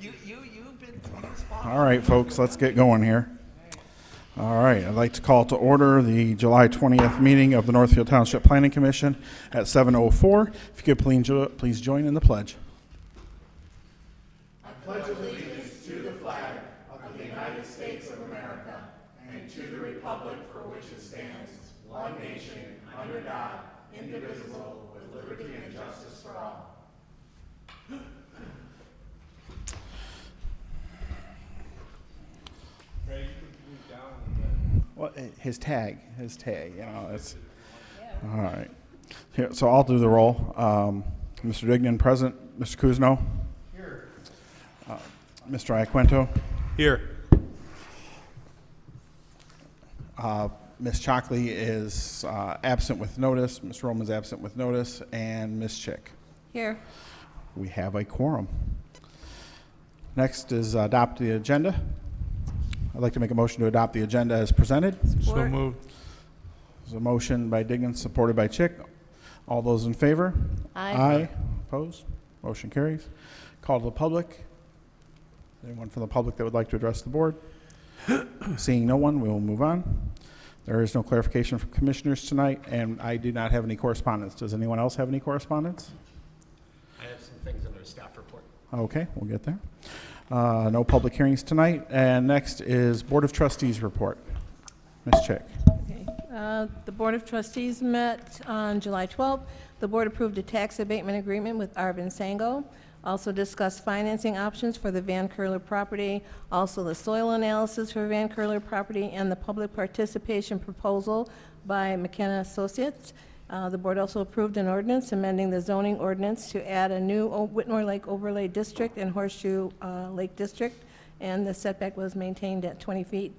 You've been spot on. All right, folks, let's get going here. All right, I'd like to call to order the July 20th meeting of the Northfield Township Planning Commission at 7:04. If you could please join in the pledge. Well, his tag, you know, it's, all right. Here, so I'll do the roll. Mr. Dignan, present. Mr. Kuzno? Here. Mr. Iaquinto? Here. Ms. Chalkley is absent with notice. Ms. Roman's absent with notice. And Ms. Chick? Here. We have a quorum. Next is adopt the agenda. I'd like to make a motion to adopt the agenda as presented. So moved. There's a motion by Dignan, supported by Chick. All those in favor? Aye. Opposed? Motion carries. Call to the public. Anyone from the public that would like to address the board? Seeing no one, we will move on. There is no clarification from commissioners tonight, and I do not have any correspondence. Does anyone else have any correspondence? I have some things under the staff report. Okay, we'll get there. No public hearings tonight. And next is Board of Trustees report. Ms. Chick. Okay. The Board of Trustees met on July 12th. The board approved a tax abatement agreement with Arvin Sango. Also discussed financing options for the Van Curler property, also the soil analysis for Van Curler property, and the public participation proposal by McKenna Associates. The board also approved an ordinance amending the zoning ordinance to add a new Whitmore Lake Overlay District and Horseshoe Lake District, and the setback was maintained at 20 feet.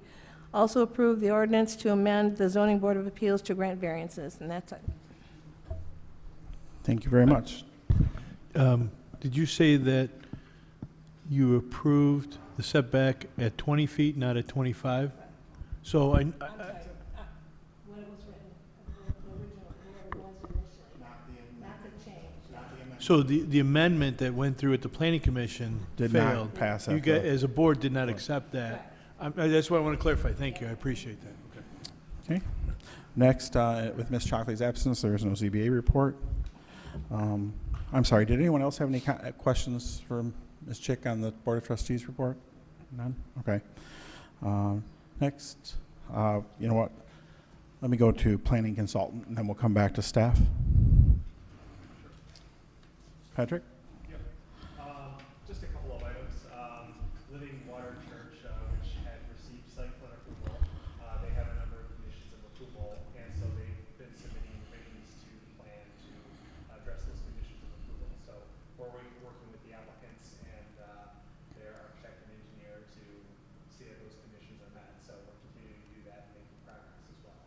Also approved the ordinance to amend the Zoning Board of Appeals to grant variances, and that's it. Thank you very much. Did you say that you approved the setback at 20 feet, not at 25? So When it was written, the original, where it was initially, not the change. so the amendment that went through at the planning commission Did failed. not pass that. You guys, as a board, did not accept that. That's what I want to clarify. Thank you. I appreciate that. Okay. Okay. Next, with Ms. Chalkley's absence, there is no ZBA report. I'm sorry, did anyone else have any questions for Ms. Chick on the Board of Trustees report? None? Okay. Next, you know what? Let me go to planning consultant, and then we'll come back to staff. Patrick? Yep. Just a couple of items. Living Water Church, which had received site plan approval, they have a number of conditions of approval, and so they've been submitting revisions to the plan to address those conditions of approval. So we're working with the applicants and their architect and engineer to see that those conditions are met. So we're continuing to do that and making progress as well.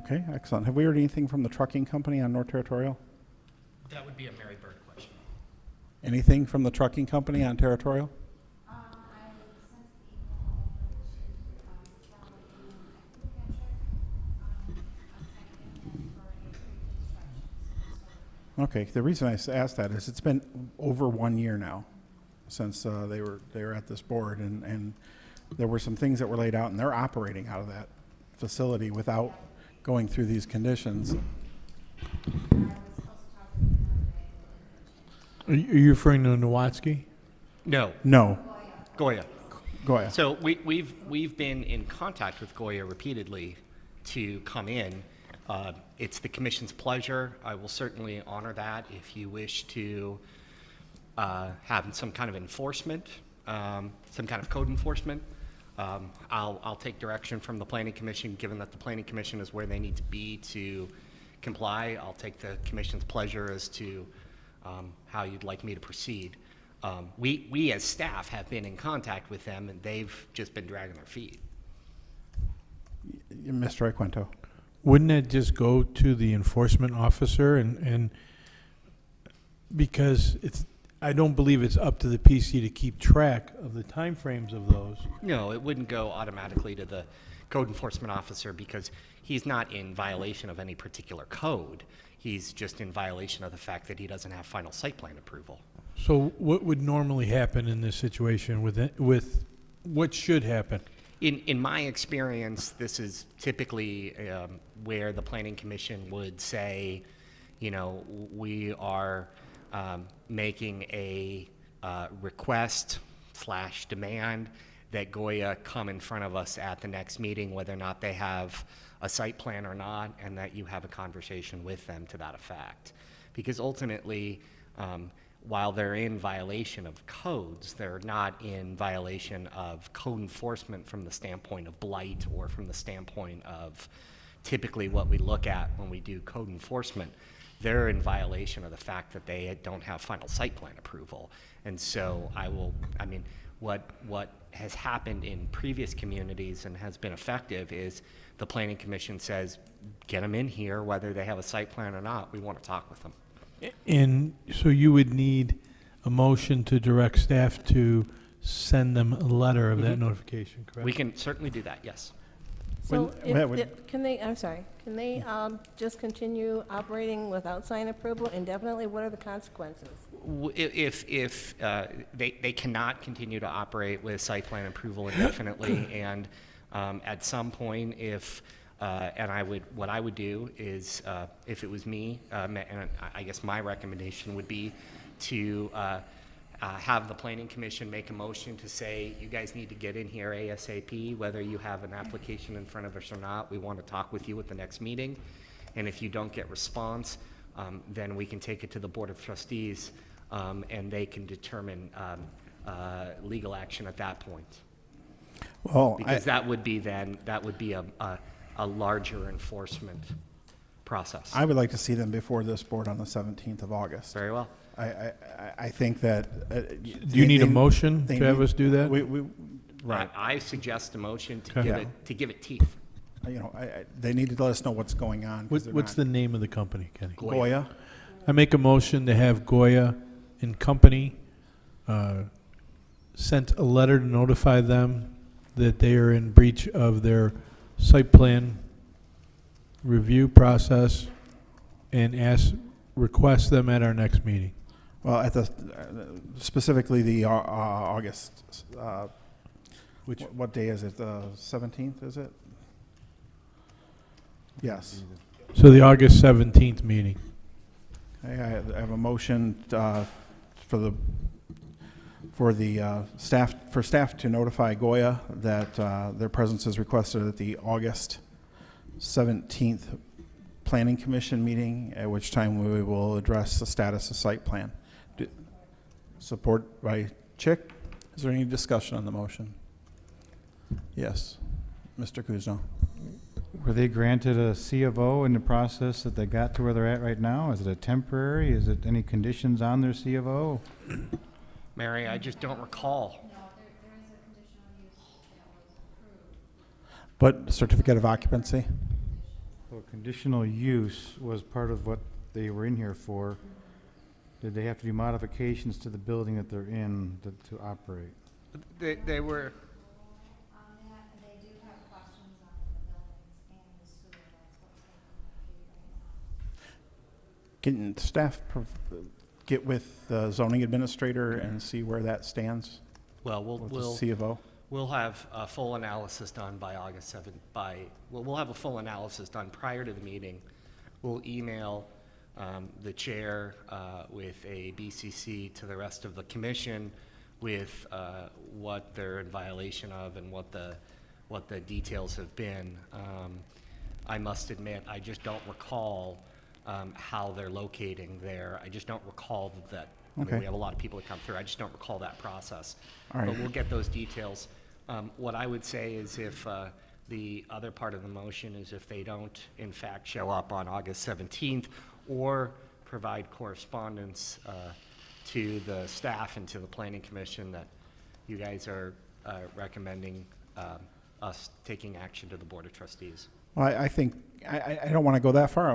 Okay, excellent. Have we heard anything from the trucking company on North Territorial? That would be a Mary Bird question. Anything from the trucking company on Territorial? I sent the email over to Sally and I think for a Okay, the reason I asked that is it's been over 1 year now since they were at this board, and there were some things that were laid out, and they're operating out of that facility without going through these conditions. Are you referring to Nowatzki? No, No, Goya. go ahead. So we've been in contact with Goya repeatedly to come in. It's the commission's pleasure. I will certainly honor that. If you wish to have some kind of enforcement, some kind of code enforcement, I'll take direction from the planning commission, given that the planning commission is where they need to be to comply. I'll take the commission's pleasure as to how you'd like me to proceed. We as staff have been in contact with them, and they've just been dragging their feet. Mr. Iaquinto. Wouldn't that just go to the enforcement officer and because I don't believe it's up to the PC to keep track of the timeframes of those. No, it wouldn't go automatically to the code enforcement officer because he's not in violation of any particular code. He's just in violation of the fact that he doesn't have final site plan approval. So what would normally happen in this situation with what should happen? In my experience, this is typically where the planning commission would say, you know, we are making a request / demand that Goya come in front of us at the next meeting, whether or not they have a site plan or not, and that you have a conversation with them to that effect. Because ultimately, while they're in violation of codes, they're not in violation of code enforcement from the standpoint of blight or from the standpoint of typically what we look at when we do code enforcement. They're in violation of the fact that they don't have final site plan approval. And so what has happened in previous communities and has been effective is the planning commission says, get them in here, whether they have a site plan or not, we want to talk with them. And so you would need a motion to direct staff to send them a letter of that notification, correct? We can certainly do that, yes. So That would- can they, I'm sorry, can they just continue operating without sign approval indefinitely? What are the consequences? If they cannot continue to operate with site plan approval indefinitely, and at some point, what I would do is, if it was me, and I guess my recommendation would be to have the planning commission make a motion to say, you guys need to get in here ASAP, whether you have an application in front of us or not. We want to talk with you at the next meeting. And if you don't get response, then we can take it to the Board of Trustees, and they can determine legal action at that point. Well, Because that would be a larger enforcement process. I would like to see them before this board on the 17th of August. Very well. I think that. Do you need a motion to have us do that? Right. I suggest a motion to Okay. give it teeth. You know, they need to let us know what's going on. 'Cause they're What's the not- name of the company, Kenny? Goya? I make a motion to have Goya and Company sent a letter to notify them that they are in breach of their site plan review process and request them at our next meeting. Well, at the, specifically the August, Which, what day is it? The 17th, is it? Yes. so the August 17th meeting. I have a motion for staff to notify Goya that their presence is requested at the August 17th Planning Commission meeting, at which time we will address the status of site plan. Support by Chick. Is there any discussion on the motion? Yes. Mr. Kuzno. Were they granted a C of O in the process that they got to where they're at right now? Is it a temporary? Is it any conditions on their C of O? Mary, I just don't recall. No, there is a conditional use that was approved. But certificate of occupancy? So conditional use was part of what they were in here for. Did they have to do modifications to the building that they're in to operate? They were, They do have questions on the buildings and the sewer, that's what's taking the key right now. Can staff get with the zoning administrator and see where that stands well, with the C of O? we'll have a full analysis done by August 7th. We'll have a full analysis done prior to the meeting. We'll email the chair with a BCC to the rest of the commission with what they're in violation of and what the details have been. I must admit, I just don't recall how they're locating there. I just don't recall that. I mean, Okay. we have a lot of people that come through. I just don't recall that process. All right. But we'll get those details. What I would say is if the other part of the motion is if they don't, in fact, show up on August 17th or provide correspondence to the staff and to the planning commission that you guys are recommending us taking action to the Board of Trustees. Well, I think, I don't want to go that far.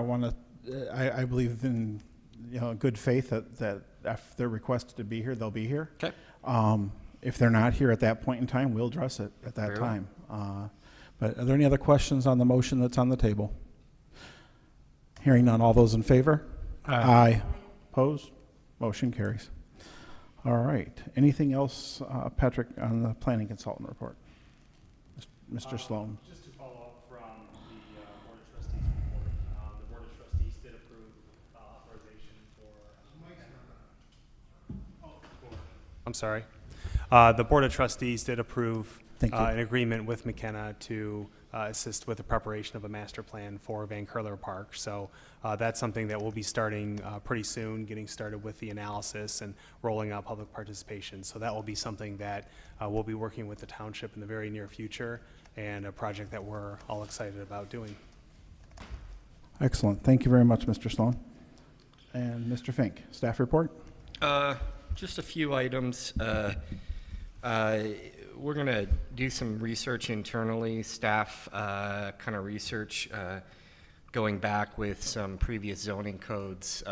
I believe in, good faith that if they're requested to be here, they'll be here. Okay. If they're not here at that point in time, we'll address it at that Very well. time. But are there any other questions on the motion that's on the table? Hearing none, all those in favor? Aye. Opposed? Motion carries. All right. Anything else, Patrick, on the planning consultant report? Mr. Sloan? Just to follow up from the Board of Trustees report, the Board of Trustees did approve authorization for. I'm sorry. The Board of Trustees did approve Thank you. an agreement with McKenna to assist with the preparation of a master plan for Van Curler Park. So that's something that we'll be starting pretty soon, getting started with the analysis and rolling out public participation. So that will be something that we'll be working with the township in the very near future, and a project that we're all excited about doing. Excellent. Thank you very much, Mr. Sloan. And Mr. Fink, staff report? Just a few items. We're going to do some research internally, staff kind of research, going back with some previous zoning codes.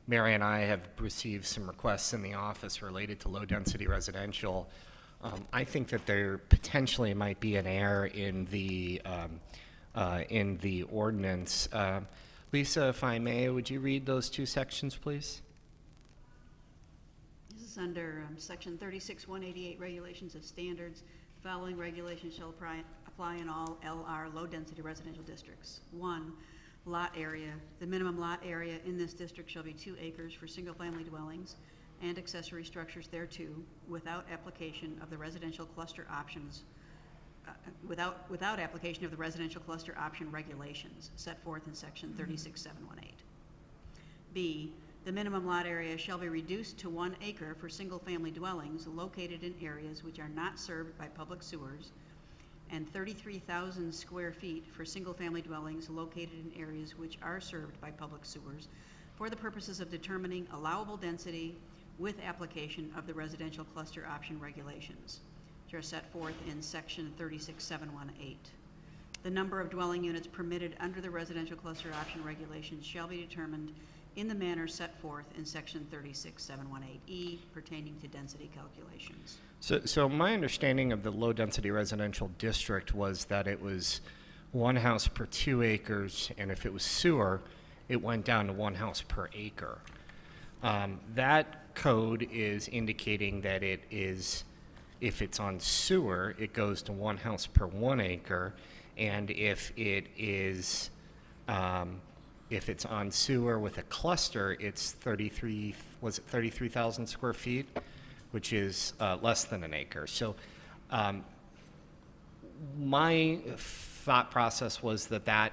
Mary and I have received some requests in the office related to low-density residential. I think that there potentially might be an error in the ordinance. Lisa, if I may, would you read those two sections, please? This is under section 36-188, regulations of standards. The following regulations shall apply in all LR, low-density residential districts. 1, lot area. The minimum lot area in this district shall be 2 acres for single-family dwellings and accessory structures thereto, without application of the residential cluster options, without application of the residential cluster option regulations set forth in section 36-718. B, the minimum lot area shall be reduced to 1 acre for single-family dwellings located in areas which are not served by public sewers, and 33,000 square feet for single-family dwellings located in areas which are served by public sewers, for the purposes of determining allowable density with application of the residential cluster option regulations, which are set forth in section 36-718. The number of dwelling units permitted under the residential cluster option regulations shall be determined in the manner set forth in section 36-718E pertaining to density calculations. So my understanding of the low-density residential district was that it was 1 house per 2 acres, and if it was sewer, it went down to 1 house per acre. That code is indicating that it is, if it's on sewer, it goes to 1 house per 1 acre, and if it is, if it's on sewer with a cluster, it's 33,000 square feet, which is less than an acre. So my thought process was that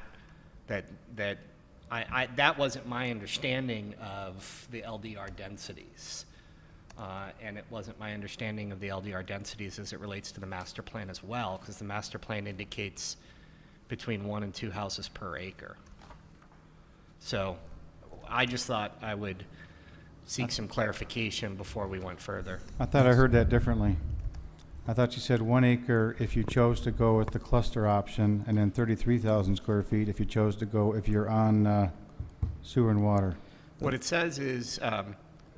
wasn't my understanding of the LDR densities. And it wasn't my understanding of the LDR densities as it relates to the master plan as well, because the master plan indicates between 1 and 2 houses per acre. So I just thought I would seek some clarification before we went further. I thought I heard that differently. I thought you said 1 acre if you chose to go with the cluster option, and then 33,000 square feet if you chose to go, if you're on sewer and water. What it says is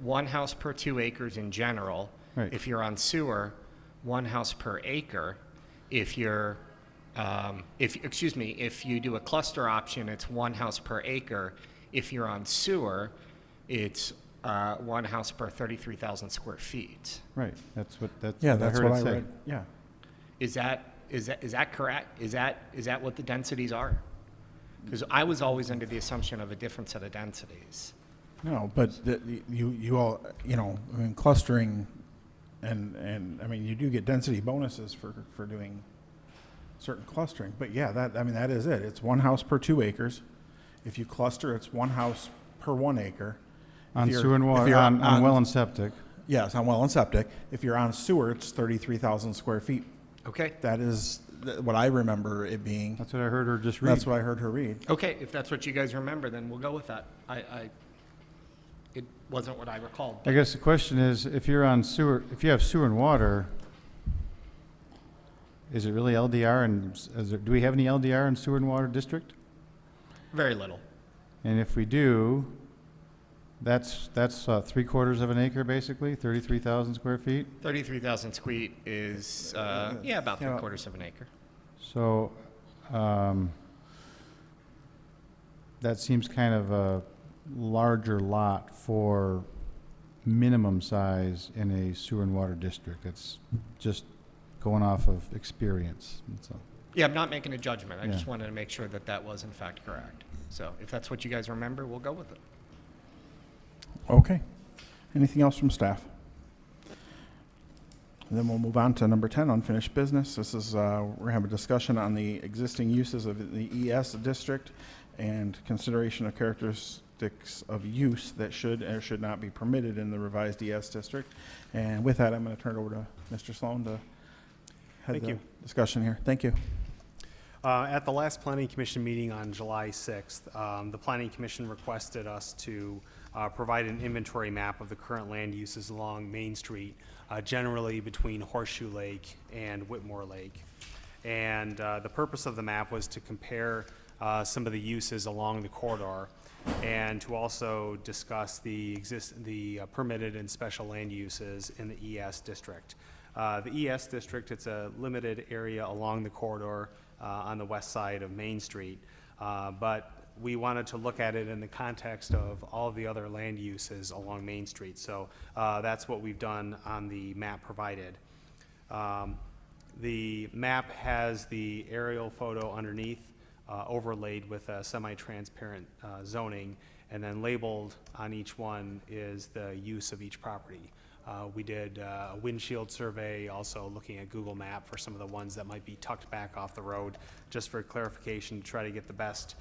1 house per 2 acres in general. Right. If you're on sewer, 1 house per acre. If you're if you do a cluster option, it's 1 house per acre. If you're on sewer, it's 1 house per 33,000 square feet. Right, that's what Yeah, I that's heard what it I say. read. Yeah. Is that correct? Is that what the densities are? Because I was always under the assumption of a different set of densities. No, but you all, I mean, clustering, and I mean, you do get density bonuses for doing certain clustering. But yeah, that is it. It's 1 house per 2 acres. If you cluster, it's 1 house per 1 acre. On If you're- sewer and if water, you're on well and septic. Yes, on well and septic. If you're on sewer, it's 33,000 square feet. Okay. That is what I remember it being. That's what I heard her just read. That's what I heard her read. Okay, if that's what you guys remember, then we'll go with that. It wasn't what I recalled. I guess the question is, if you're on sewer, if you have sewer and water, is it really LDR, and do we have any LDR in sewer and water district? Very little. And if we do, that's 3/4 of an acre, basically, 33,000 square feet. 33,000 square is, about Yeah. 3/4 of an acre. So, that seems kind of a larger lot for minimum size in a sewer and water district. It's just going off of experience. So, Yeah, I'm not making a judgment. I just Yeah. wanted to make sure that that was in fact correct. So if that's what you guys remember, we'll go with it. Okay. Anything else from staff? And then we'll move on to number 10, unfinished business. This is, we're going to have a discussion on the existing uses of the ES district and consideration of characteristics of use that should or should not be permitted in the revised ES district. And with that, I'm going to turn it over to Mr. Sloan to head Thank the you. discussion here. Thank you. At the last Planning Commission meeting on July 6th, the Planning Commission requested us to provide an inventory map of the current land uses along Main Street, generally between Horseshoe Lake and Whitmore Lake. And the purpose of the map was to compare some of the uses along the corridor and to also discuss the permitted and special land uses in the ES district. The ES district, it's a limited area along the corridor on the west side of Main Street, but we wanted to look at it in the context of all of the other land uses along Main Street. So that's what we've done on the map provided. The map has the aerial photo underneath overlaid with a semi-transparent zoning, and then labeled on each one is the use of each property. We did a windshield survey, also looking at Google Map for some of the ones that might be tucked back off the road, just for clarification, to try to get the best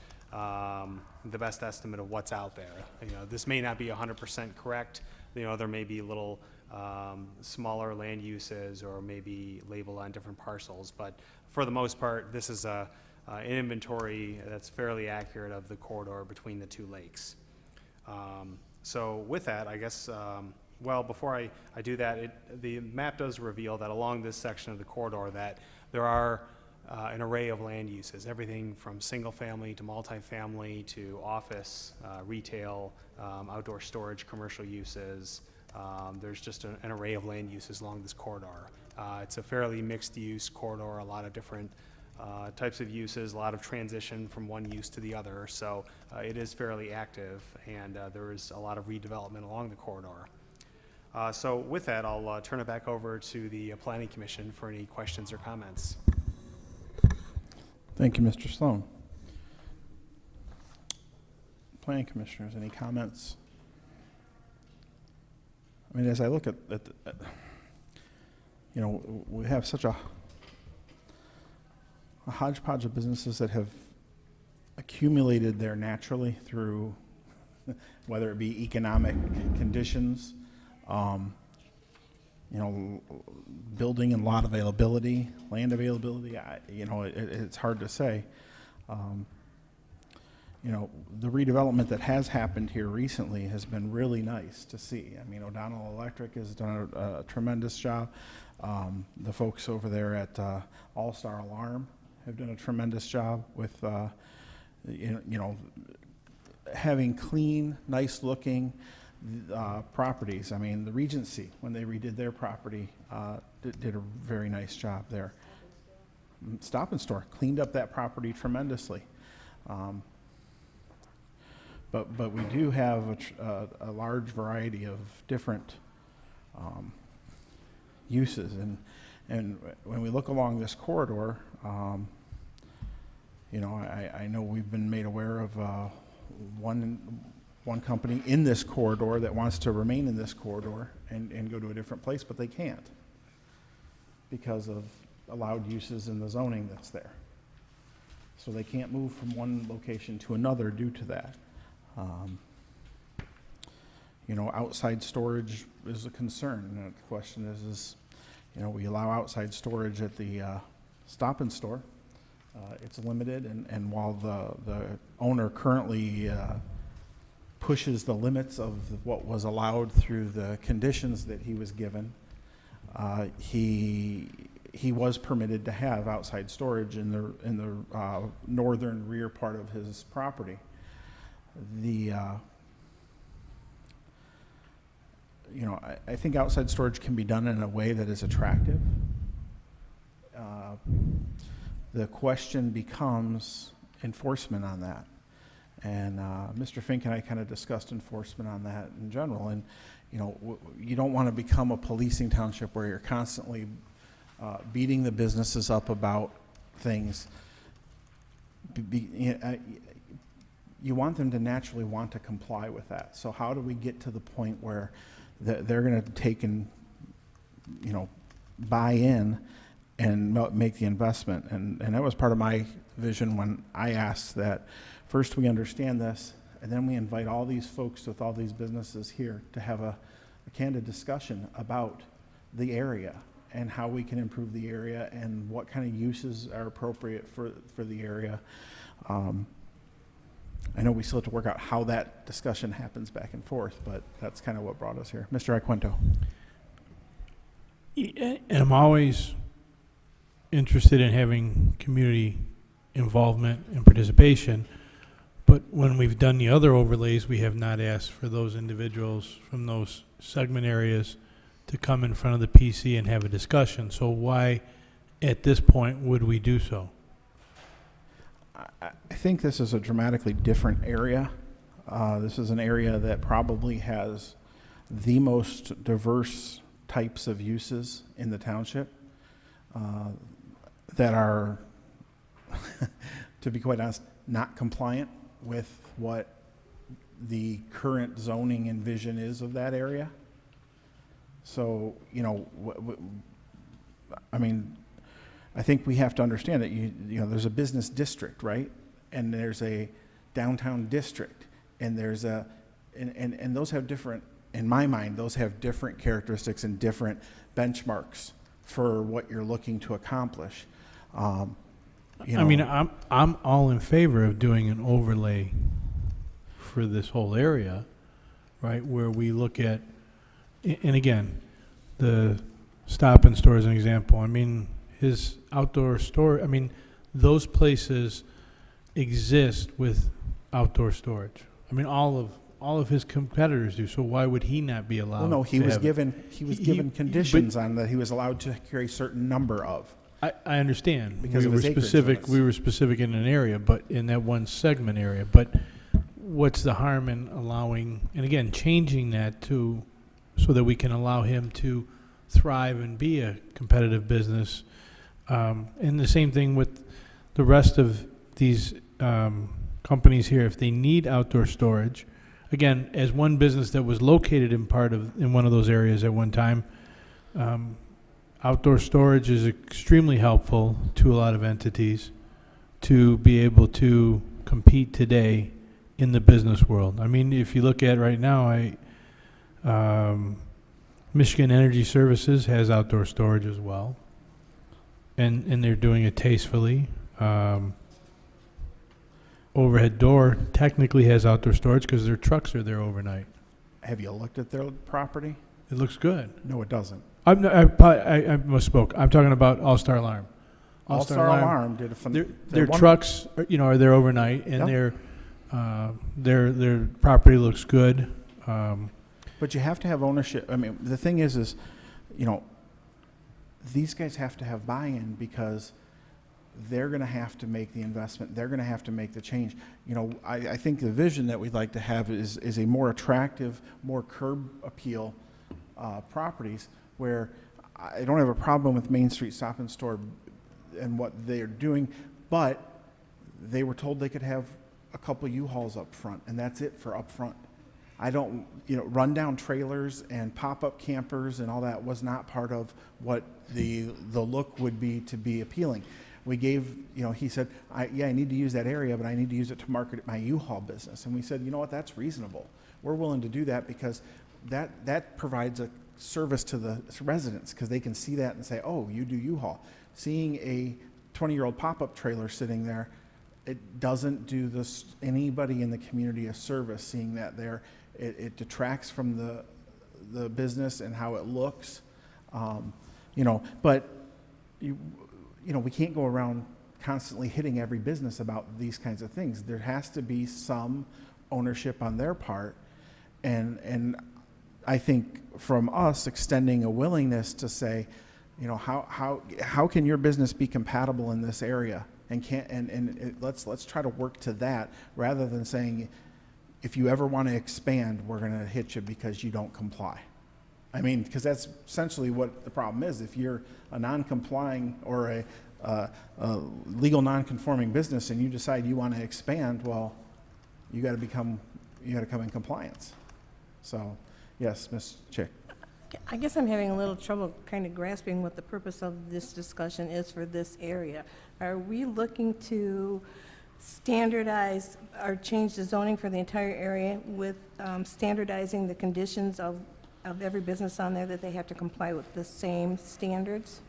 estimate of what's out there. You know, this may not be 100% correct. You know, there may be little smaller land uses or maybe labeled on different parcels, but for the most part, this is an inventory that's fairly accurate of the corridor between the two lakes. So with that, I guess, well, before I do that, the map does reveal that along this section of the corridor that there are an array of land uses, everything from single family to multifamily to office, retail, outdoor storage, commercial uses. There's just an array of land uses along this corridor. It's a fairly mixed use corridor, a lot of different types of uses, a lot of transition from one use to the other. So it is fairly active, and there is a lot of redevelopment along the corridor. So with that, I'll turn it back over to the Planning Commission for any questions or comments. Thank you, Mr. Sloan. Planning Commissioners, any comments? I mean, as I look at you know, we have such a hodgepodge of businesses that have accumulated there naturally through whether it be economic conditions, you know, building and lot availability, land availability. You know, it's hard to say. You know, the redevelopment that has happened here recently has been really nice to see. I mean, O'Donnell Electric has done a tremendous job. The folks over there at All Star Alarm have done a tremendous job with, you know, having clean, nice-looking properties. I mean, the Regency, when they redid their property, did a very nice job there. Stop and Store cleaned up that property tremendously. But we do have a large variety of different uses, and when we look along this corridor, you know, I know we've been made aware of one company in this corridor that wants to remain in this corridor and go to a different place, but they can't because of allowed uses in the zoning that's there. So they can't move from one location to another due to that. You know, outside storage is a concern. And the question is, you know, we allow outside storage at the Stop and Store. It's limited, and while the owner currently pushes the limits of what was allowed through the conditions that he was given, he was permitted to have outside storage in the northern rear part of his property. You know, I think outside storage can be done in a way that is attractive. The question becomes enforcement on that. And Mr. Fink and I kind of discussed enforcement on that in general. And, you don't want to become a policing township where you're constantly beating the businesses up about things. You want them to naturally want to comply with that. So how do we get to the point where they're going to take and, buy in and make the investment? And that was part of my vision when I asked that first we understand this, and then we invite all these folks with all these businesses here to have a candid discussion about the area and how we can improve the area and what kind of uses are appropriate for the area. I know we still have to work out how that discussion happens back and forth, but that's kind of what brought us here. Mr. Iaquinto. And I'm always interested in having community involvement and participation, but when we've done the other overlays, we have not asked for those individuals from those segment areas to come in front of the PC and have a discussion. So why, at this point, would we do so? I think this is a dramatically different area. This is an area that probably has the most diverse types of uses in the township that are, to be quite honest, not compliant with what the current zoning and vision is of that area. So, I think we have to understand that there's a business district, right? And there's a downtown district, and there's and those have different, in my mind, those have different characteristics and different benchmarks for what you're looking to accomplish. I'm all in favor of doing an overlay for this whole area, right? Where we look at, and again, the Stop and Store as an example. His outdoor store, those places exist with outdoor storage. All of his competitors do, so why would he not be allowed? Well, no, he to was have given conditions on that he was allowed to carry a certain number of. I understand. Because of his acreage limits. We were specific in an area, but in that one segment area. But what's the harm in allowing, and again, changing that so that we can allow him to thrive and be a competitive business? And the same thing with the rest of these companies here. If they need outdoor storage, again, as one business that was located in one of those areas at one time, outdoor storage is extremely helpful to a lot of entities to be able to compete today in the business world. If you look at right now, Michigan Energy Services has outdoor storage as well, and they're doing it tastefully. Overhead Door technically has outdoor storage because their trucks are there overnight. Have you looked at their property? It looks good. No, it doesn't. I misspoke. I'm talking about All-Star Alarm. All-Star Alarm did their trucks, are there overnight, and their property looks good. But you have to have ownership. The thing is, these guys have to have buy-in because they're going to have to make the investment. They're going to have to make the change. I think the vision that we'd like to have is a more attractive, more curb appeal properties where I don't have a problem with Main Street Stop and Store and what they're doing, but they were told they could have a couple U-Hauls up front, and that's it for up front. I don't, rundown trailers and pop-up campers and all that was not part of what the look would be to be appealing. We gave, he said, I need to use that area, but I need to use it to market my U-Haul business. And we said, you know what, that's reasonable. We're willing to do that because that provides a service to the residents because they can see that and say, oh, you do U-Haul. Seeing a 20-year-old pop-up trailer sitting there, it doesn't do anybody in the community a service seeing that there. It detracts from the business and how it looks, but we can't go around constantly hitting every business about these kinds of things. There has to be some ownership on their part, and I think from us extending a willingness to say, how can your business be compatible in this area, and let's try to work to that rather than saying, if you ever want to expand, we're going to hit you because you don't comply. I mean, because that's essentially what the problem is. If you're a non-complying or a legal non-conforming business and you decide you want to expand, well, you got to come in compliance. So, yes, Ms. Chick. I guess I'm having a little trouble kind of grasping what the purpose of this discussion is for this area. Are we looking to standardize or change the zoning for the entire area with standardizing the conditions of every business on there, that they have to comply with the same standards?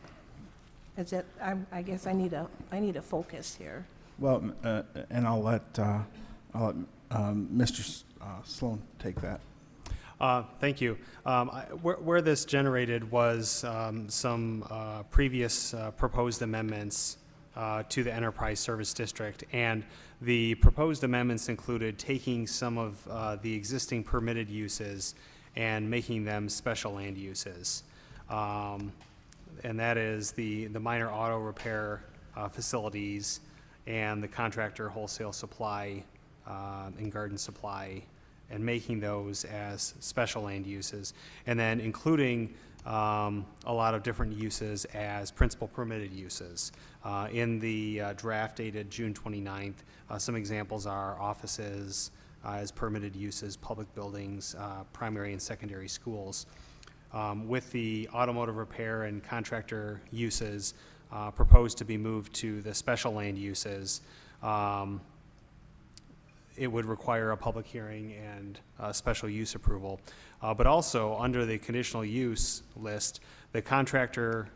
Is it, I guess I need a focus here. Well, and I'll let Mr. Sloan take that. Thank you. Where this generated was some previous proposed amendments to the Enterprise Service District, and the proposed amendments included taking some of the existing permitted uses and making them special land uses. And that is the minor auto repair facilities and the contractor wholesale supply and garden supply, and making those as special land uses, and then including a lot of different uses as principal permitted uses. In the draft dated June 29th, some examples are offices as permitted uses, public buildings, primary and secondary schools. With the automotive repair and contractor uses proposed to be moved to the special land uses, it would require a public hearing and special use approval. But also, under the conditional use list, the contractor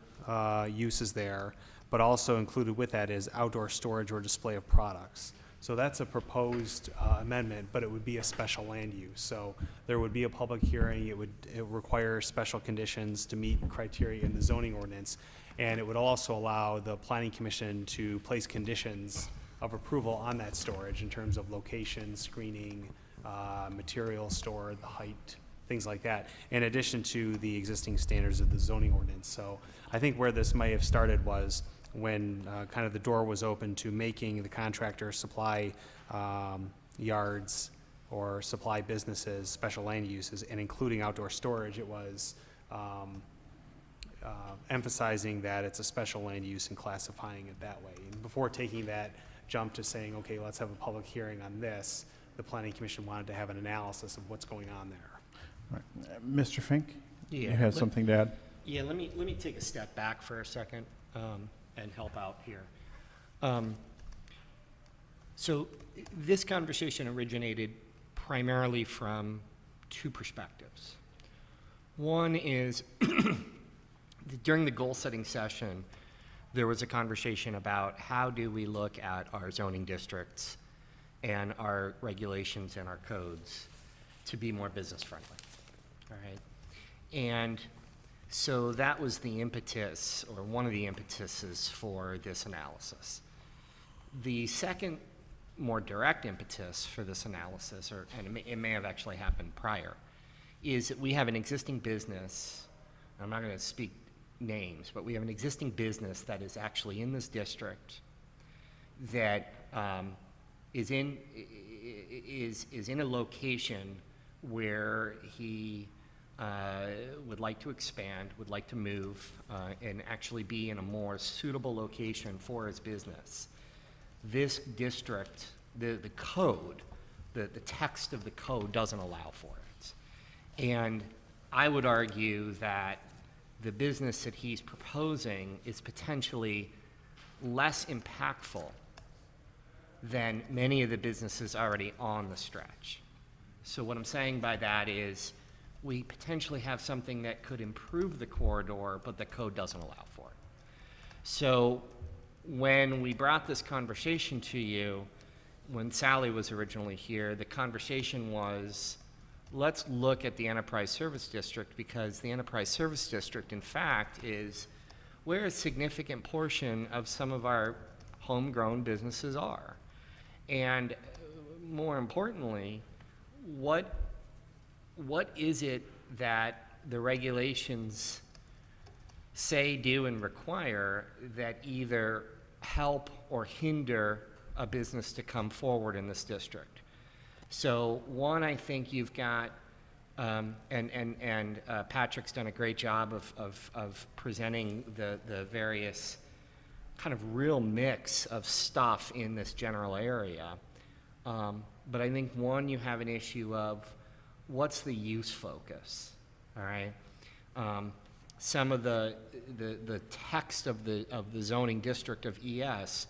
use is there, but also included with that is outdoor storage or display of products. So that's a proposed amendment, but it would be a special land use. So there would be a public hearing. It would require special conditions to meet criteria in the zoning ordinance, and it would also allow the Planning Commission to place conditions of approval on that storage in terms of location, screening, material stored, the height, things like that, in addition to the existing standards of the zoning ordinance. So I think where this may have started was when kind of the door was open to making the contractor supply yards or supply businesses special land uses, and including outdoor storage. It was emphasizing that it's a special land use and classifying it that way. And before taking that jump to saying, okay, let's have a public hearing on this, the Planning Commission wanted to have an analysis of what's going on there. Right. Mr. Fink, Yeah, you had something to add? Yeah, let me take a step back for a second and help out here. So this conversation originated primarily from two perspectives. One is during the goal-setting session, there was a conversation about how do we look at our zoning districts and our regulations and our codes to be more business-friendly, all right? And so that was the impetus, or one of the impetuses for this analysis. The second, more direct impetus for this analysis, and it may have actually happened prior, is that we have an existing business. I'm not going to speak names, but we have an existing business that is actually in this district that is in a location where he would like to expand, would like to move, and actually be in a more suitable location for his business. This district, the code, the text of the code doesn't allow for it. And I would argue that the business that he's proposing is potentially less impactful than many of the businesses already on the stretch. So what I'm saying by that is we potentially have something that could improve the corridor, but the code doesn't allow for it. So when we brought this conversation to you, when Sally was originally here, the conversation was, let's look at the Enterprise Service District, because the Enterprise Service District, in fact, is where a significant portion of some of our homegrown businesses are. And more importantly, what is it that the regulations say, do, and require that either help or hinder a business to come forward in this district? So one, I think you've got, and Patrick's done a great job of presenting the various kind of real mix of stuff in this general area. But I think one, you have an issue of what's the use focus, all right? Some of the text of the zoning district of ES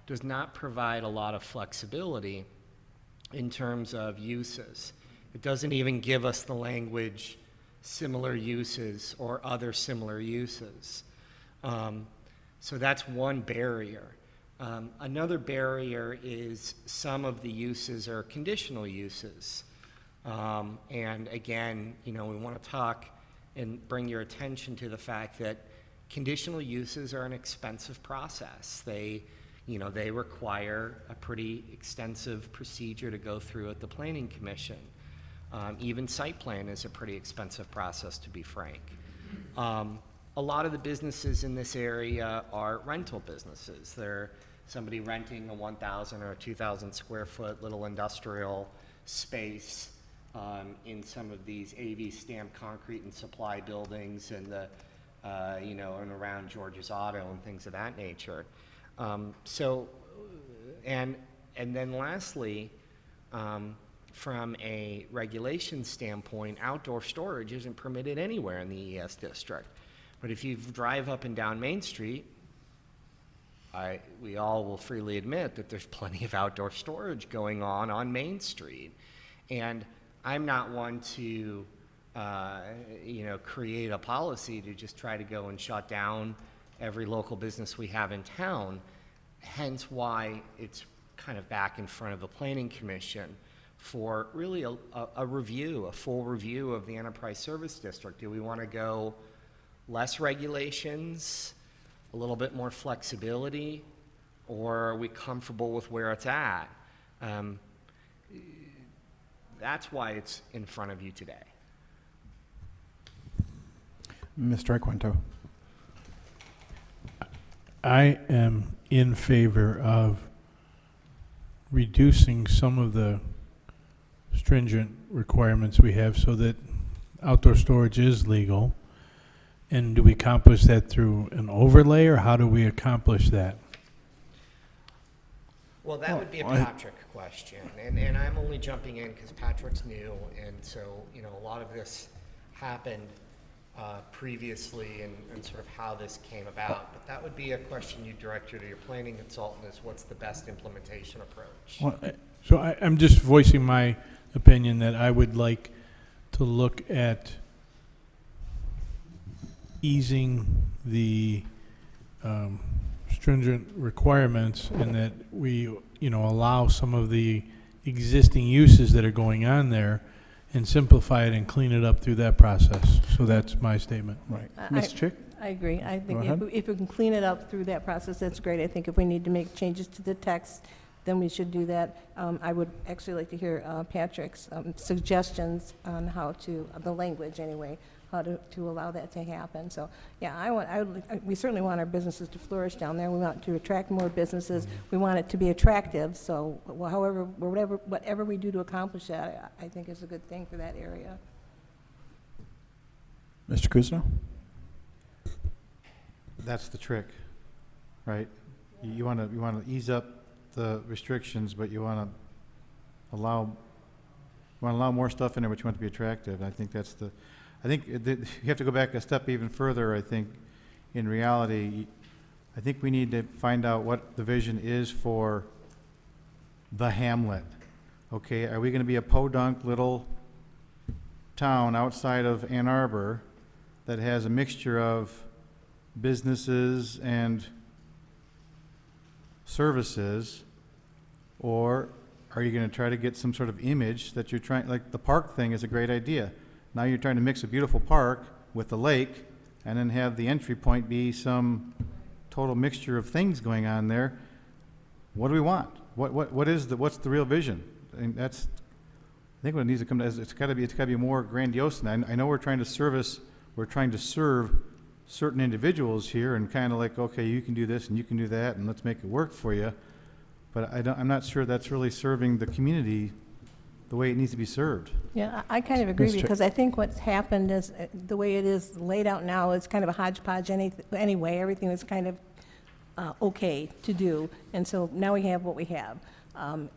does not provide a lot of flexibility in terms of uses. It doesn't even give us the language similar uses or other similar uses. So that's one barrier. Another barrier is some of the uses are conditional uses. And again, we want to talk and bring your attention to the fact that conditional uses are an expensive process. They require a pretty extensive procedure to go through at the Planning Commission. Even site plan is a pretty expensive process, to be frank. A lot of the businesses in this area are rental businesses. They're somebody renting a 1,000 or 2,000 square foot little industrial space in some of these AV stamped concrete and supply buildings and and around George's Auto and things of that nature. And then lastly, from a regulation standpoint, outdoor storage isn't permitted anywhere in the ES district. But if you drive up and down Main Street, we all will freely admit that there's plenty of outdoor storage going on Main Street. And I'm not one to, create a policy to just try to go and shut down every local business we have in town, hence why it's kind of back in front of the Planning Commission for really a review, a full review of the Enterprise Service District. Do we want to go less regulations, a little bit more flexibility, or are we comfortable with where it's at? That's why it's in front of you today. Mr. Iaquinto. I am in favor of reducing some of the stringent requirements we have so that outdoor storage is legal. And do we accomplish that through an overlay, or how do we accomplish that? Well, that would be a Patrick question, and I'm only jumping in because Patrick's new, and so, a lot of this happened previously and sort of how this came about. But that would be a question you direct to your planning consultant, is what's the best implementation approach? So I'm just voicing my opinion that I would like to look at easing the stringent requirements, and that we, allow some of the existing uses that are going on there and simplify it and clean it up through that process. So that's my statement. Right. Ms. Chick? I agree. I think Go ahead. if we can clean it up through that process, that's great. I think if we need to make changes to the text, then we should do that. I would actually like to hear Patrick's suggestions on how to, the language anyway, how to allow that to happen. So, yeah, we certainly want our businesses to flourish down there. We want to attract more businesses. We want it to be attractive. So, whatever we do to accomplish that, I think is a good thing for that area. Mr. Kuzno? That's the trick, right? You want to ease up the restrictions, but you want to allow more stuff in there, but you want it to be attractive. I think that's the. I think you have to go back a step even further. I think, in reality, I think we need to find out what the vision is for the hamlet. Okay, are we going to be a podunk little town outside of Ann Arbor that has a mixture of businesses and services, or are you going to try to get some sort of image that you're trying, like the park thing is a great idea. Now you're trying to mix a beautiful park with the lake and then have the entry point be some total mixture of things going on there. What do we want? What's the real vision? And I think what it needs to come to is it's got to be more grandiose. And I know we're trying to serve certain individuals here and kind of like, okay, you can do this and you can do that and let's make it work for you. But I'm not sure that's really serving the community the way it needs to be served. Yeah, I kind of agree, Ms. Chick. because I think what's happened is, the way it is laid out now is kind of a hodgepodge anyway. Everything is kind of okay to do, and so now we have what we have.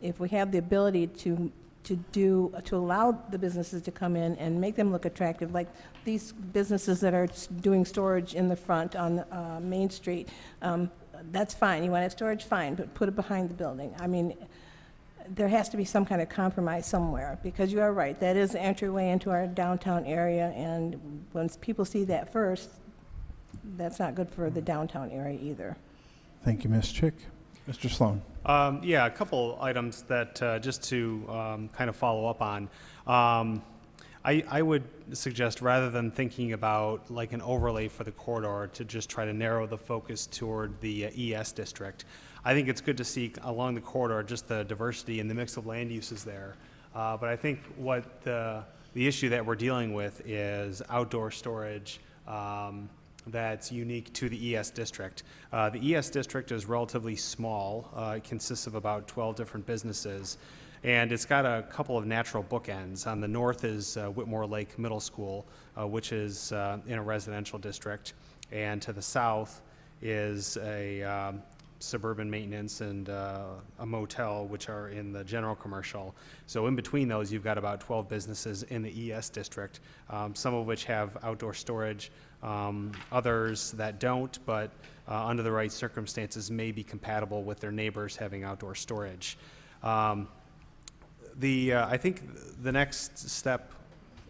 If we have the ability to allow the businesses to come in and make them look attractive, like these businesses that are doing storage in the front on Main Street, that's fine. You want to have storage, fine, but put it behind the building. I mean, there has to be some kind of compromise somewhere, because you are right, that is the entryway into our downtown area, and once people see that first, that's not good for the downtown area either. Thank you, Ms. Chick. Mr. Sloan. Yeah, a couple items that, just to kind of follow up on. I would suggest, rather than thinking about like an overlay for the corridor, to just try to narrow the focus toward the ES district. I think it's good to see along the corridor just the diversity and the mix of land uses there. But I think what the issue that we're dealing with is outdoor storage that's unique to the ES district. The ES district is relatively small. It consists of about 12 different businesses, and it's got a couple of natural bookends. On the north is Whitmore Lake Middle School, which is in a residential district, and to the south is a suburban maintenance and a motel, which are in the general commercial. So in between those, you've got about 12 businesses in the ES district, some of which have outdoor storage, others that don't, but under the right circumstances may be compatible with their neighbors having outdoor storage. I think the next step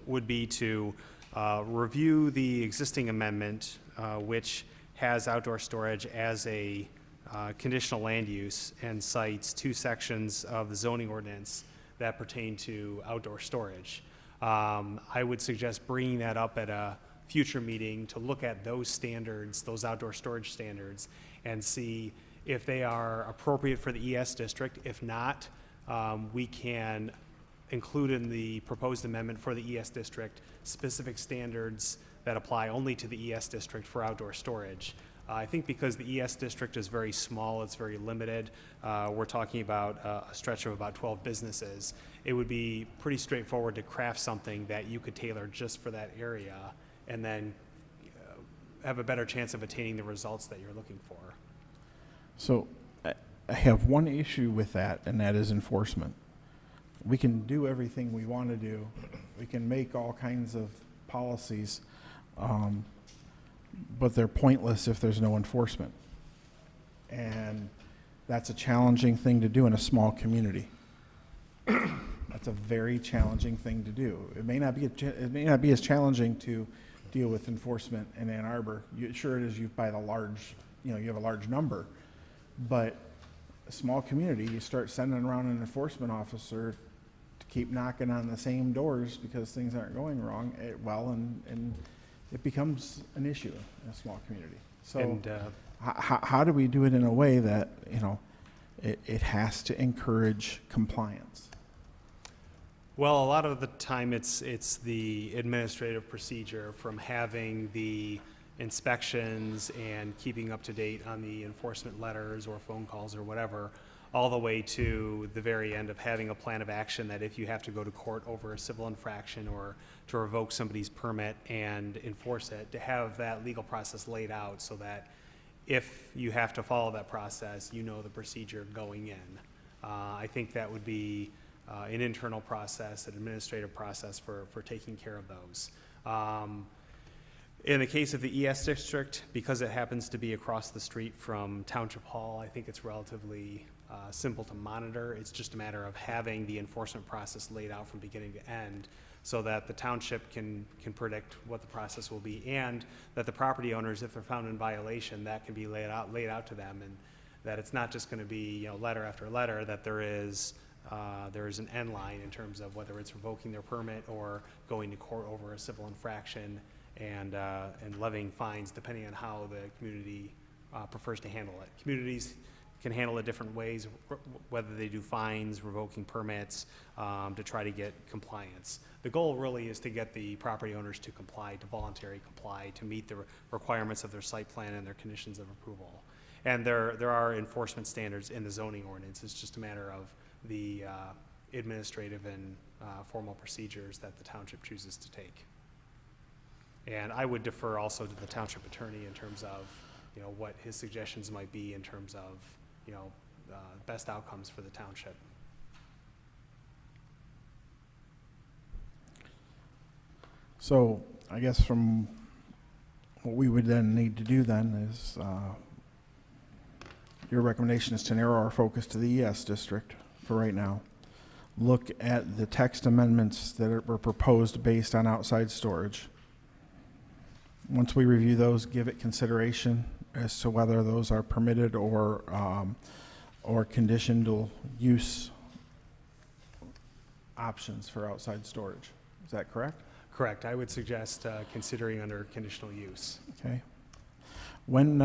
would be to review the existing amendment, which has outdoor storage as a conditional land use, and cites 2 sections of the zoning ordinance that pertain to outdoor storage. I would suggest bringing that up at a future meeting to look at those standards, those outdoor storage standards, and see if they are appropriate for the ES district. If not, we can include in the proposed amendment for the ES district specific standards that apply only to the ES district for outdoor storage. I think because the ES district is very small, it's very limited, we're talking about a stretch of about 12 businesses. It would be pretty straightforward to craft something that you could tailor just for that area, and then have a better chance of attaining the results that you're looking for. So I have one issue with that, and that is enforcement. We can do everything we want to do. We can make all kinds of policies, but they're pointless if there's no enforcement. And that's a challenging thing to do in a small community. That's a very challenging thing to do. It may not be as challenging to deal with enforcement in Ann Arbor. Sure it is, you have a large number, but a small community, you start sending around an enforcement officer to keep knocking on the same doors because things aren't going wrong, and it becomes an issue in a small community. So And, how do we do it in a way that, it has to encourage compliance? Well, a lot of the time it's the administrative procedure, from having the inspections and keeping up to date on the enforcement letters or phone calls or whatever, all the way to the very end of having a plan of action that if you have to go to court over a civil infraction or to revoke somebody's permit and enforce it, to have that legal process laid out so that if you have to follow that process, you know the procedure going in. I think that would be an internal process, an administrative process for taking care of those. In the case of the ES district, because it happens to be across the street from Township Hall, I think it's relatively simple to monitor. It's just a matter of having the enforcement process laid out from beginning to end so that the township can predict what the process will be, and that the property owners, if they're found in violation, that can be laid out to them, and that it's not just going to be letter after letter, that there is an end line in terms of whether it's revoking their permit or going to court over a civil infraction and levying fines, depending on how the community prefers to handle it. Communities can handle it different ways, whether they do fines, revoking permits, to try to get compliance. The goal really is to get the property owners to comply, to voluntarily comply, to meet the requirements of their site plan and their conditions of approval. And there are enforcement standards in the zoning ordinance. It's just a matter of the administrative and formal procedures that the township chooses to take. And I would defer also to the township attorney in terms of, what his suggestions might be in terms of, best outcomes for the township. So I guess from what we would then need to do then is, your recommendation is to narrow our focus to the ES district for right now. Look at the text amendments that were proposed based on outside storage. Once we review those, give it consideration as to whether those are permitted or conditional use options for outside storage. Is that correct? Correct. I would suggest considering under conditional use. Okay. When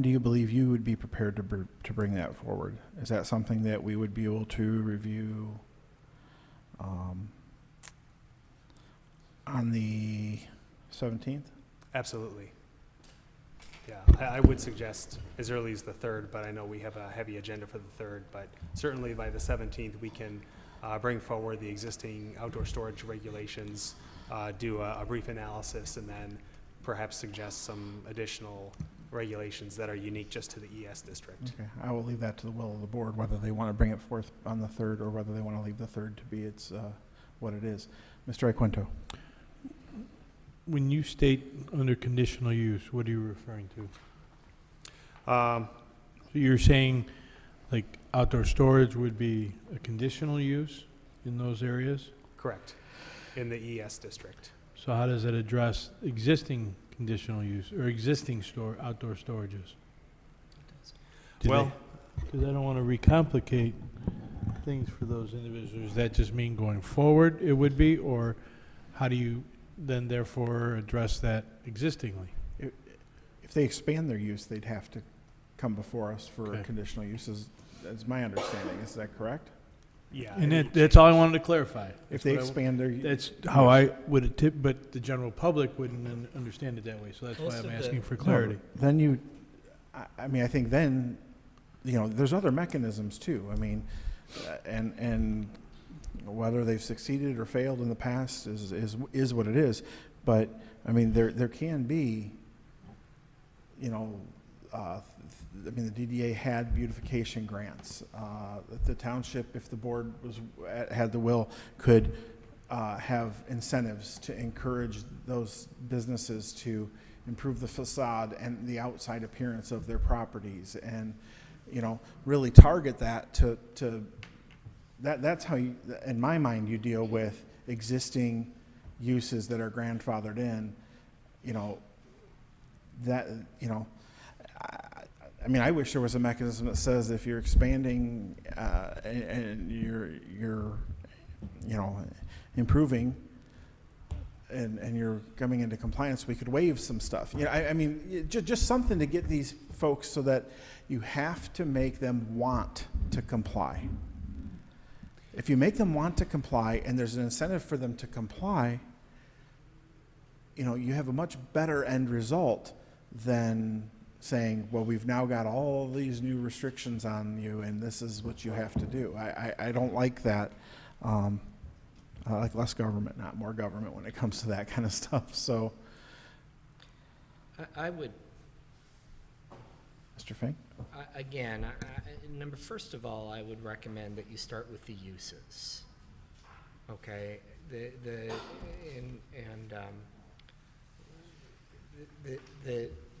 do you believe you would be prepared to bring that forward? Is that something that we would be able to review on the 17th? Absolutely. Yeah, I would suggest as early as the 3rd, but I know we have a heavy agenda for the 3rd, but certainly by the 17th, we can bring forward the existing outdoor storage regulations, do a brief analysis, and then perhaps suggest some additional regulations that are unique just to the ES district. Okay, I will leave that to the will of the board, whether they want to bring it forth on the 3rd or whether they want to leave the 3rd to be what it is. Mr. Iaquinto. When you state under conditional use, what are you referring to? So you're saying like outdoor storage would be a conditional use in those areas? Correct, in the ES district. So how does it address existing conditional use or existing outdoor storages? Well, Because I don't want to recomplicate things for those individuals. Does that just mean going forward it would be, or how do you then therefore address that existingly? If they expand their use, they'd have to come before us for Okay. conditional uses, that's my understanding. Is that correct? yeah. And any that's all I wanted to clarify. If they That's what expand their. That's how I would tip, but the general public wouldn't understand it that way, so that's why I'm asking for clarity. Then you, I mean, I think then, there's other mechanisms too. I mean, and whether they've succeeded or failed in the past is what it is. But I mean, there can be, I mean, the DDA had beautification grants. The township, if the board had the will, could have incentives to encourage those businesses to improve the facade and the outside appearance of their properties, and really target that to that's how you, in my mind, you deal with existing uses that are grandfathered in. I mean, I wish there was a mechanism that says if you're expanding and you're improving and you're coming into compliance, we could waive some stuff. I mean, just something to get these folks so that you have to make them want to comply. If you make them want to comply and there's an incentive for them to comply, you have a much better end result than saying, well, we've now got all these new restrictions on you and this is what you have to do. I don't like that. I like less government, not more government when it comes to that kind of stuff. So, I would, Mr. Fink? again, first of all, I would recommend that you start with the uses. Okay, the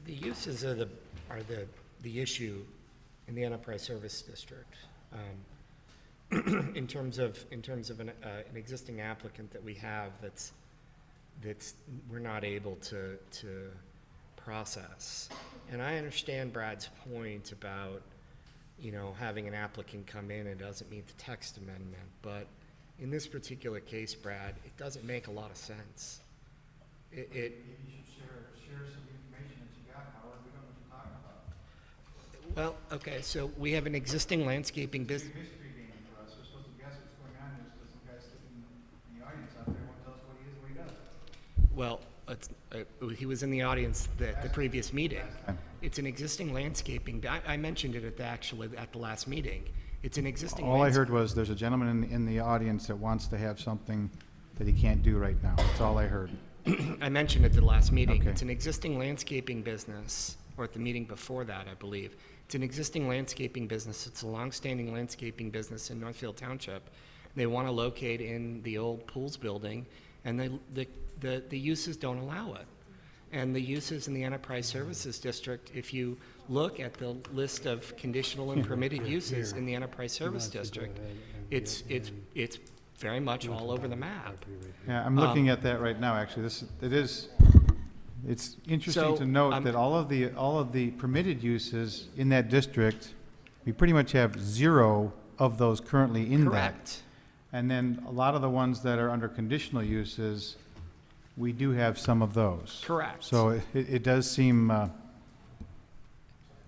uses are the issue in the enterprise service district. In terms of an existing applicant that we have that's we're not able to process. And I understand Brad's point about having an applicant come in and doesn't meet the text amendment, but in this particular case, Brad, it doesn't make a lot of sense. Maybe you should share some information that you got, Howard. We don't know what you're talking about. Well, okay, so we have an existing landscaping business. Mystery game for us. We're supposed to guess what's going on. There's some guy sitting in the audience out there who tells us what he is and what he doesn't. Well, he was in the audience the previous meeting. It's an existing landscaping. I mentioned it at the last meeting. It's an existing All I landscape. heard was there's a gentleman in the audience that wants to have something that he can't do right now. That's all I heard. I mentioned at the last meeting, Okay. it's an existing landscaping business, or at the meeting before that, I believe. It's an existing landscaping business. It's a longstanding landscaping business in Northfield Township. They want to locate in the old pools building, and the uses don't allow it. And the uses in the Enterprise Services District, if you look at the list of conditional and permitted uses in the Enterprise Service District, it's very much all over the map. Yeah, I'm looking at that right now, actually. It's interesting So, to note that all of the permitted uses in that district, we pretty much have 0 of those currently in that. Correct. And then a lot of the ones that are under conditional uses, we do have some of those. Correct. So it does seem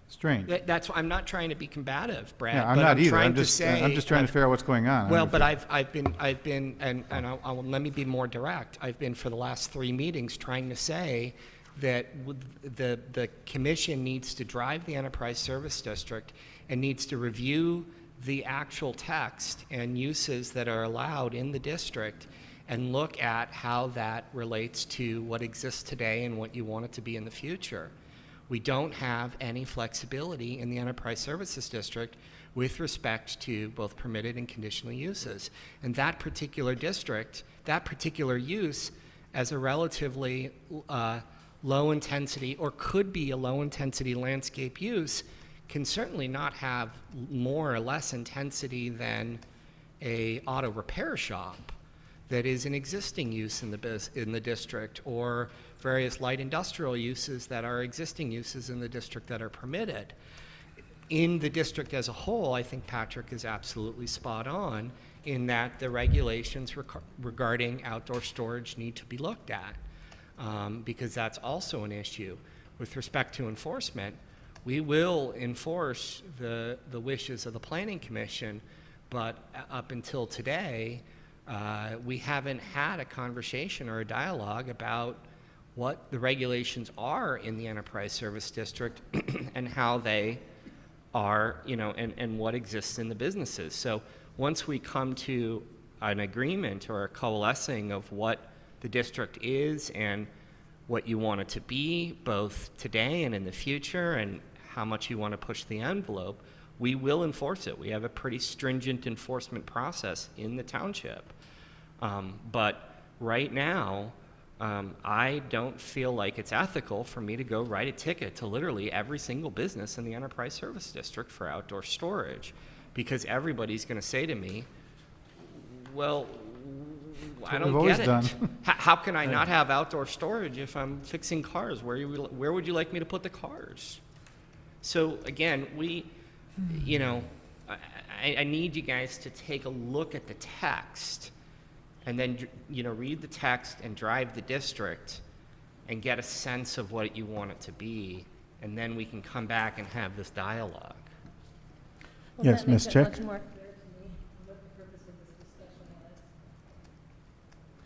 strange. That's why I'm not trying to be combative, Brad. Yeah, I'm but not either. Trying I'm to just say, trying to figure out what's going on. Well, but I've been, and let me be more direct. I've been for the last 3 meetings trying to say that the commission needs to drive the Enterprise Service District and needs to review the actual text and uses that are allowed in the district and look at how that relates to what exists today and what you want it to be in the future. We don't have any flexibility in the Enterprise Services District with respect to both permitted and conditional uses. And that particular district, that particular use, as a relatively low intensity, or could be a low intensity landscape use, can certainly not have more or less intensity than a auto repair shop that is an existing use in the district, or various light industrial uses that are existing uses in the district that are permitted. In the district as a whole, I think Patrick is absolutely spot on in that the regulations regarding outdoor storage need to be looked at, because that's also an issue. With respect to enforcement, we will enforce the wishes of the Planning Commission, but up until today, we haven't had a conversation or a dialogue about what the regulations are in the Enterprise Service District and how they are, and what exists in the businesses. So once we come to an agreement or a coalescing of what the district is and what you want it to be, both today and in the future, and how much you want to push the envelope, we will enforce it. We have a pretty stringent enforcement process in the township. But right now, I don't feel like it's ethical for me to go write a ticket to literally every single business in the Enterprise Service District for outdoor storage, because everybody's going to say to me, well, I don't we've get always it. done. How can I not have outdoor storage if I'm fixing cars? Where would you like me to put the cars? So again, I need you guys to take a look at the text and then, read the text and drive the district and get a sense of what you want it to be, and then we can come back and have this dialogue. Well, Yes, that Ms. makes it Chick? much more clear to me what the purpose of this discussion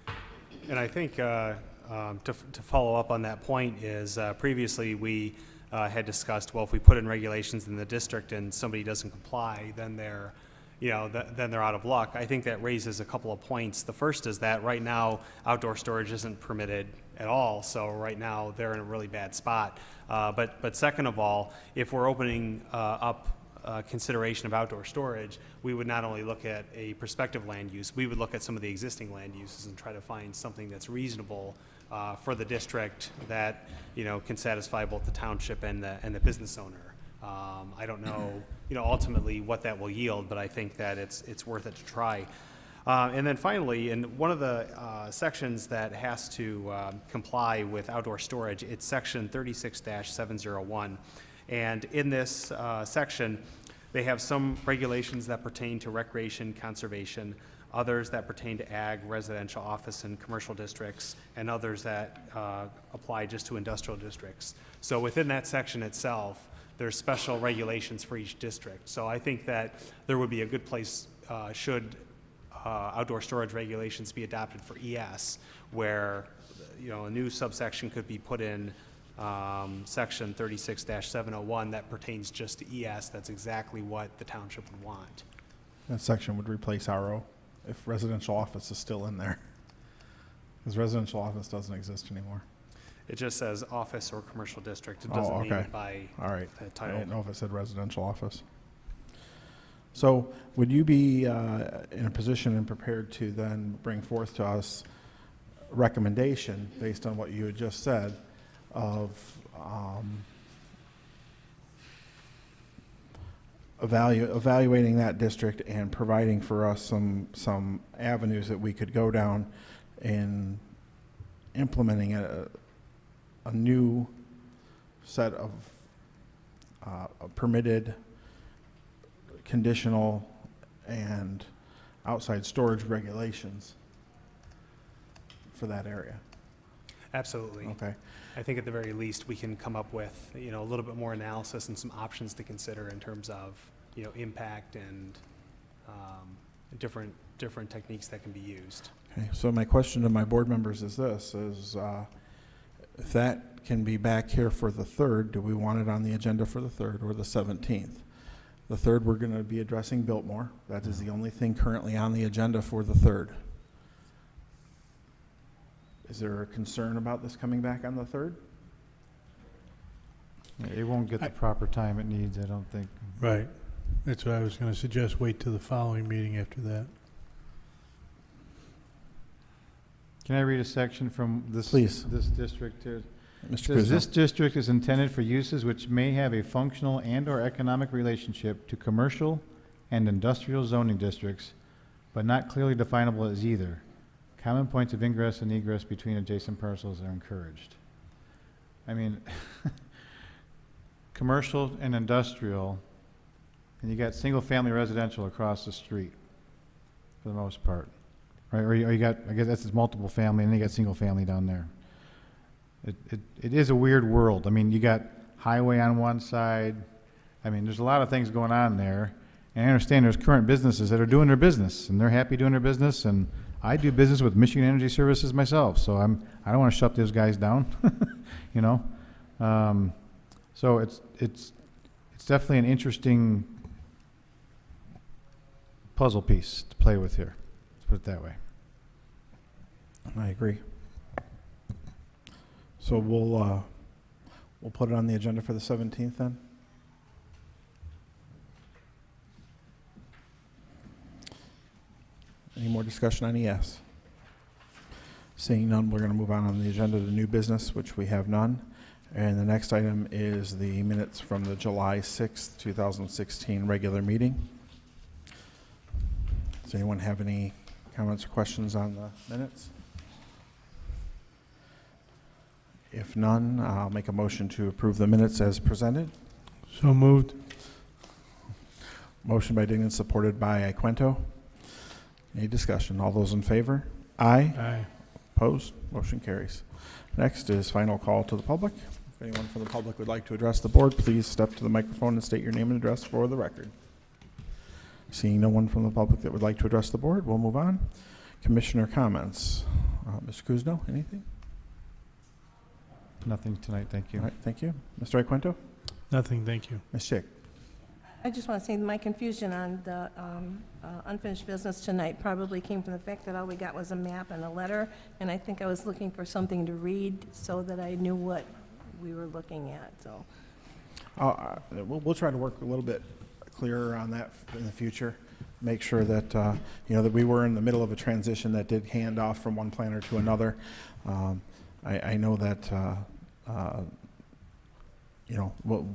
was. And I think to follow up on that point is previously we had discussed, well, if we put in regulations in the district and somebody doesn't comply, then they're out of luck. I think that raises a couple of points. The first is that right now outdoor storage isn't permitted at all, so right now they're in a really bad spot. But second of all, if we're opening up consideration of outdoor storage, we would not only look at a prospective land use, we would look at some of the existing land uses and try to find something that's reasonable for the district that can satisfy both the township and the business owner. I don't know, ultimately what that will yield, but I think that it's worth it to try. And then finally, in one of the sections that has to comply with outdoor storage, it's section 36-701. And in this section, they have some regulations that pertain to recreation, conservation, others that pertain to ag, residential, office, and commercial districts, and others that apply just to industrial districts. So within that section itself, there's special regulations for each district. So I think that there would be a good place should outdoor storage regulations be adopted for ES, where a new subsection could be put in section 36-701 that pertains just to ES. That's exactly what the township would want. That section would replace RO if residential office is still in there. Because residential office doesn't exist anymore. It just says office or commercial district. It Oh, doesn't name okay. it by All right. the I title. didn't know if it said residential office. So would you be in a position and prepared to then bring forth to us a recommendation based on what you had just said of evaluating that district and providing for us some avenues that we could go down in implementing a new set of permitted, conditional, and outside storage regulations for that area? Absolutely. Okay. I think at the very least, we can come up with, a little bit more analysis and some options to consider in terms of, impact and different techniques that can be used. Okay, so my question to my board members is this, if that can be back here for the 3rd, do we want it on the agenda for the 3rd or the 17th? The 3rd, we're going to be addressing Biltmore. That is the only thing currently on the agenda for the 3rd. Is there a concern about this coming back on the 3rd? It won't get the proper time it needs, I don't think. Right. That's what I was going to suggest, wait till the following meeting after that. Can I read a section from this? Please. This district here? Mr. Says, Kuzma? this district is intended for uses which may have a functional and/or economic relationship to commercial and industrial zoning districts, but not clearly definable as either. Common points of ingress and egress between adjacent parcels are encouraged. I mean, commercial and industrial, and you got single-family residential across the street, for the most part, right? Or you got, I guess that's multiple family, and then you got single-family down there. It is a weird world. I mean, you got highway on one side. I mean, there's a lot of things going on there. And I understand there's current businesses that are doing their business, and they're happy doing their business. And I do business with Michigan Energy Services myself, so I don't want to shut those guys down, you know. So it's definitely an interesting puzzle piece to play with here. Let's put it that way. I agree. So we'll put it on the agenda for the 17th then? Any more discussion on ES? Seeing none, we're going to move on the agenda to new business, which we have none. And the next item is the minutes from the July 6th, 2016 regular meeting. Does anyone have any comments or questions on the minutes? If none, I'll make a motion to approve the minutes as presented. So moved. Motion by Dignan, supported by Iquento. Any discussion? All those in favor? Aye. Aye. Opposed? Motion carries. Next is final call to the public. If anyone from the public would like to address the board, please step to the microphone and state your name and address for the record. Seeing no one from the public that would like to address the board, we'll move on. Commissioner comments. Mr. Kuzno, anything? Nothing tonight, thank you. All right, thank you. Mr. Iquento? Nothing, thank you. Ms. Chick? I just want to say my confusion on the unfinished business tonight probably came from the fact that all we got was a map and a letter, and I think I was looking for something to read so that I knew what we were looking at, so. We'll try to work a little bit clearer on that in the future. Make sure that, that we were in the middle of a transition that did hand off from one planner to another. I know that, we'll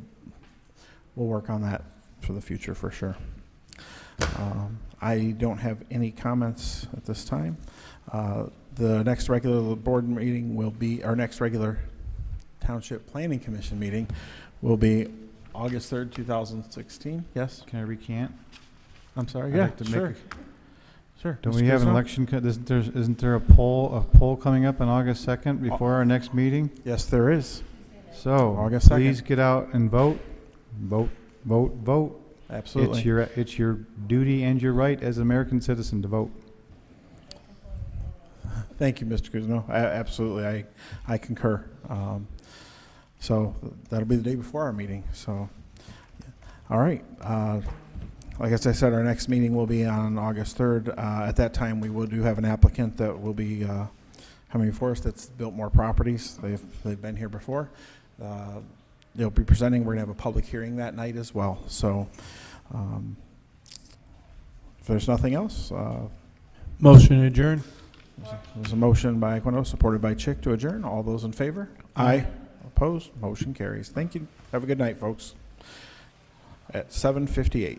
work on that for the future for sure. I don't have any comments at this time. The next regular board meeting will be, our next regular Township Planning Commission meeting will be August 3rd, 2016. Yes? Can I recant? I'm sorry? I'd Yeah, like to make sure. Sure. Don't Mr. we have an Guzzo? election, isn't there a poll coming up on August 2nd before our next meeting? Yes, there is. So, August 2nd. please get out and vote. Vote, vote, vote. Absolutely. It's your duty and your right as an American citizen to vote. Thank you, Mr. Kuzno. Absolutely, I concur. So that'll be the day before our meeting. So, all right. Like as I said, our next meeting will be on August 3rd. At that time, we do have an applicant that will be coming before us that's built more properties. They've been here before. They'll be presenting. We're going to have a public hearing that night as well. So if there's nothing else, Motion adjourned. there's a motion by Equino, supported by Chick, to adjourn. All those in favor? Aye. Opposed? Motion carries. Thank you. Have a good night, folks. At 7:58.